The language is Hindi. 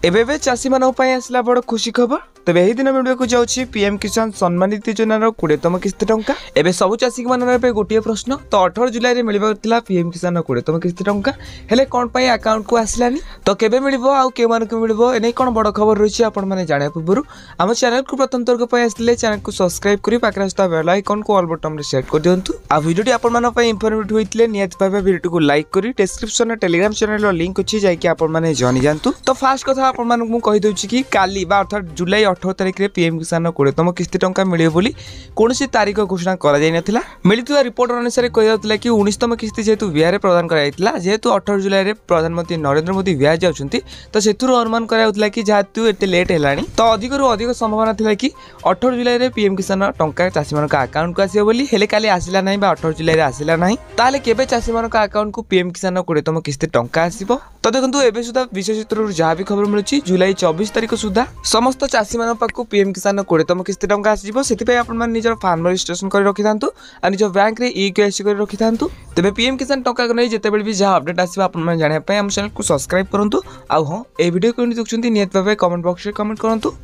एबे चाषी मानक पई आसला बड़ खुशी खबर। तेबे एही दिन वीडियो को जाउछि पीएम किसान सम्मान निधि योजनार 20तम किस्ती टंका। एबे सब चाषी मानन पे गोटिए प्रश्न, तो 18 जुलाई रे मिलिबा थिला पीएम किसान 20तम किस्ती टंका, हेले कोन पई अकाउंट को आसलानी, तो केबे मिलिबो आ के मान को मिलिबो एनै कोन बड़ खबर रहिछि आपण माने जाने पूर्व हम चैनल को प्रथम तर्क पई आसले चैनल को सब्सक्राइब करी पाकरा स्था बेल आइकन को ऑल बटन रे सेट कर दियंतु। आ वीडियो आपण मान पई इंफॉर्मेटिव होइतले नियत भाबे वीडियो को लाइक करी डिस्क्रिप्शन में टेलीग्राम चैनल रो लिंक अछि जाय कि आपण माने जानि जानतु। तो फास्ट कथा आपण मान को कहि दउछि कि काली बा अर्थात जुलाई 18 तारिख रे पीएम किसान 20तम किस्ती टंका मिलियो बोली कोनसी तारीख घोषणा करा जाय नथिला। मिलितुवा रिपोर्ट अनुसार कहि जाउतला कि 19तम किस्ती जेतु बिहार प्रदान करा जायतिला, जेतु 18 जुलाई रे प्रधानमंत्री नरेंद्र मोदी बिहार जाउछंती, तो सेथुर अनुमान करा जाउतला कि जेतु एते लेट हेलानी, तो अधिक रु अधिक संभावना थिला कि 18 जुलाई रे पीएम किसान टंका चाषी मानक अकाउंट को आसीबो बोली। हेले काली आसिला नाही बा 18 जुलाई रे आसिला नाही, ताले केबे चाषी मानक अकाउंट को पीएम किसान 20तम किस्ती टंका आसीबो। तो देखंतु एबे सुधा विशेष सूत्रରୁ जहा भी खबर मिलुछि जुलाई 24 तारिख सुधा समस्त चाषी मानक पाखु पीएम किसान 20तम किस्ती टंका आसीबो। सेति आपण मान निजर फार्म रजिस्ट्रेशन कर रखिथांतु आ निजर बैंक रे ई-केवाईसी कर रखिथांतु। तबे पीएम किसान टंका को नै जेतेबेल भी जहा अपडेट आसीबा आपण मान जानिया पय हम चैनल को सब्सक्राइब करंतु। आ हां ए वीडियो को देखुछंती नियत भाबे कमेंट बॉक्स रे कमेंट करंतु।